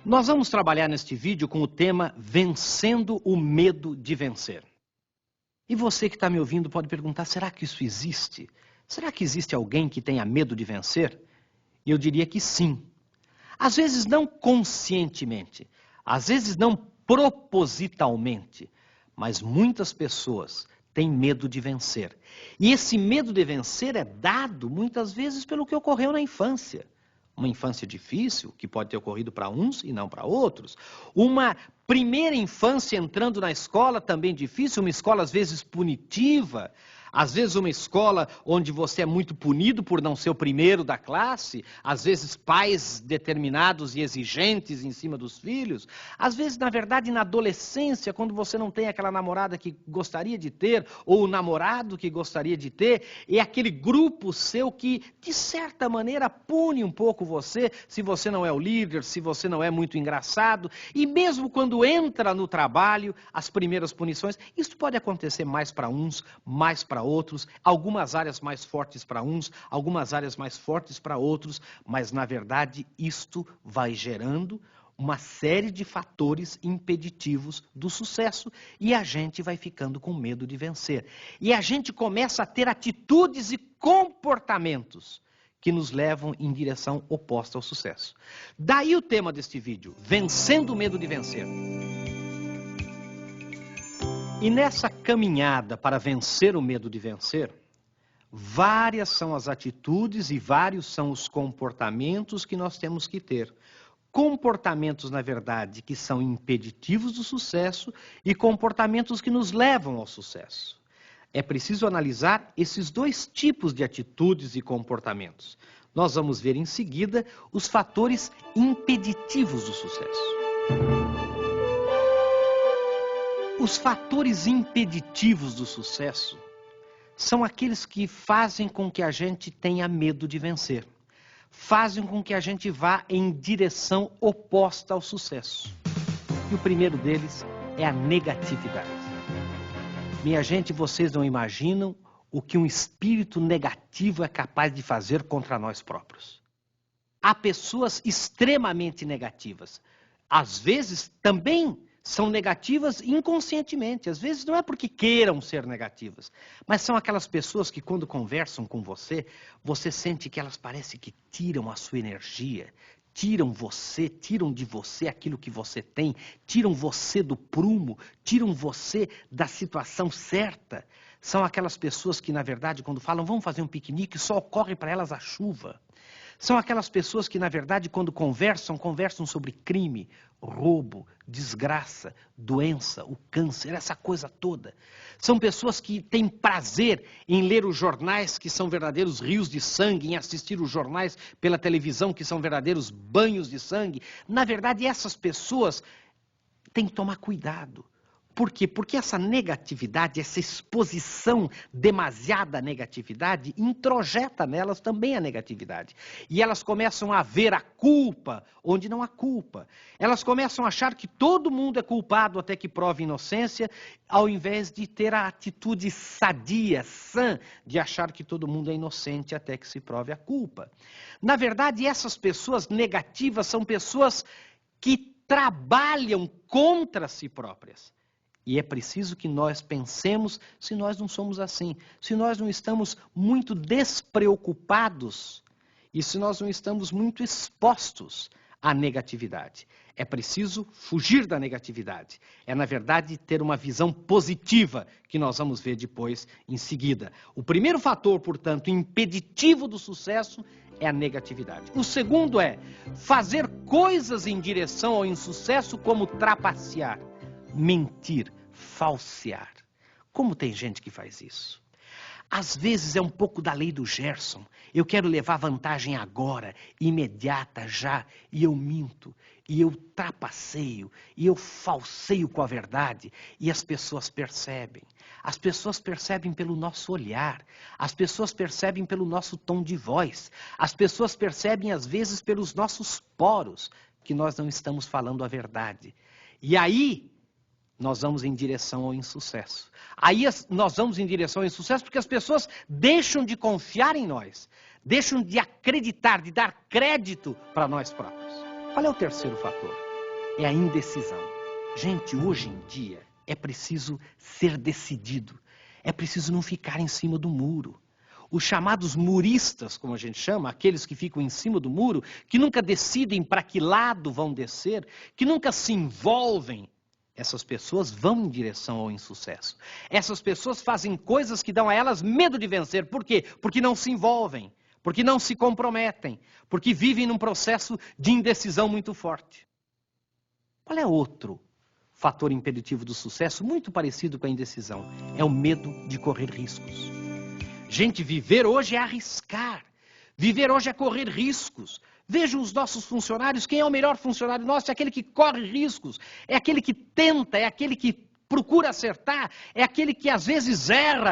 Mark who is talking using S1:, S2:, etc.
S1: Nós vamos trabalhar neste vídeo com o tema Vencendo o Medo de Vencer. E você que está me ouvindo pode perguntar, será que isso existe? Será que existe alguém que tenha medo de vencer? E eu diria que sim. Às vezes não conscientemente, às vezes não propositalmente, mas muitas pessoas têm medo de vencer. E esse medo de vencer é dado muitas vezes pelo que ocorreu na infância. Uma infância difícil, que pode ter ocorrido para uns e não para outros. Uma primeira infância entrando na escola também difícil, uma escola às vezes punitiva, às vezes uma escola onde você é muito punido por não ser o primeiro da classe, às vezes pais determinados e exigentes em cima dos filhos, às vezes, na verdade, na adolescência, quando você não tem aquela namorada que gostaria de ter, ou o namorado que gostaria de ter, é aquele grupo seu que, de certa maneira, pune um pouco você, se você não é o líder, se você não é muito engraçado, e mesmo quando entra no trabalho, as primeiras punições, isso pode acontecer mais para uns, mais para outros, algumas áreas mais fortes para uns, algumas áreas mais fortes para outros, mas na verdade isto vai gerando uma série de fatores impeditivos do sucesso e a gente vai ficando com medo de vencer. E a gente começa a ter atitudes e comportamentos que nos levam em direção oposta ao sucesso. Daí o tema deste vídeo, Vencendo o Medo de Vencer. E nessa caminhada para vencer o medo de vencer, várias são as atitudes e vários são os comportamentos que nós temos que ter. Comportamentos, na verdade, que são impeditivos do sucesso e comportamentos que nos levam ao sucesso. É preciso analisar esses dois tipos de atitudes e comportamentos. Nós vamos ver em seguida os fatores impeditivos do sucesso. Os fatores impeditivos do sucesso são aqueles que fazem com que a gente tenha medo de vencer. Fazem com que a gente vá em direção oposta ao sucesso. E o primeiro deles é a negatividade. Minha gente, vocês não imaginam o que um espírito negativo é capaz de fazer contra nós próprios. Há pessoas extremamente negativas. Às vezes também são negativas inconscientemente. Às vezes não é porque queiram ser negativas, mas são aquelas pessoas que quando conversam com você, você sente que elas parecem que tiram a sua energia, tiram de você aquilo que você tem, tiram você do prumo, tiram você da situação certa. São aquelas pessoas que, na verdade, quando falam, vamos fazer um piquenique, só ocorre para elas a chuva. São aquelas pessoas que, na verdade, quando conversam sobre crime, roubo, desgraça, doença, o câncer, essa coisa toda. São pessoas que têm prazer em ler os jornais, que são verdadeiros rios de sangue, em assistir os jornais pela televisão, que são verdadeiros banhos de sangue. Na verdade, essas pessoas têm que tomar cuidado. Por quê? Porque essa negatividade, essa exposição demasiada à negatividade, introjeta nelas também a negatividade. E elas começam a ver a culpa onde não há culpa. Elas começam a achar que todo mundo é culpado até que prove inocência, ao invés de ter a atitude sadia, sã, de achar que todo mundo é inocente até que se prove a culpa. Na verdade, essas pessoas negativas são pessoas que trabalham contra si próprias. E é preciso que nós pensemos se nós não somos assim, se nós não estamos muito despreocupados e se nós não estamos muito expostos à negatividade. É preciso fugir da negatividade. É, na verdade, ter uma visão positiva, que nós vamos ver depois em seguida. O primeiro fator, portanto, impeditivo do sucesso é a negatividade. O segundo é fazer coisas em direção ao insucesso como trapacear, mentir, falsear. Como tem gente que faz isso? Às vezes é um pouco da lei do Gerson. Eu quero levar vantagem agora, imediata, já, e eu minto, e eu trapaceio, e eu falseio com a verdade, e as pessoas percebem. As pessoas percebem pelo nosso olhar, as pessoas percebem pelo nosso tom de voz, as pessoas percebem às vezes pelos nossos poros que nós não estamos falando a verdade. E aí nós vamos em direção ao insucesso. Aí nós vamos em direção ao insucesso porque as pessoas deixam de confiar em nós, deixam de acreditar, de dar crédito para nós próprios. Qual é o terceiro fator? é a indecisão. Gente, hoje em dia é preciso ser decidido. É preciso não ficar em cima do muro. Os chamados muristas, como a gente chama, aqueles que ficam em cima do muro, que nunca decidem para que lado vão descer, que nunca se envolvem, essas pessoas vão em direção ao insucesso. Essas pessoas fazem coisas que dão a elas medo de vencer. Por quê? Porque não se envolvem, porque não se comprometem, porque vivem num processo de indecisão muito forte. Qual é outro fator impeditivo do sucesso, muito parecido com a indecisão? É o medo de correr riscos. Gente, viver hoje é arriscar. Viver hoje é correr riscos. Vejam os nossos funcionários. Quem é o melhor funcionário nosso? É aquele que corre riscos. É aquele que tenta, é aquele que procura acertar. É aquele que às vezes erra.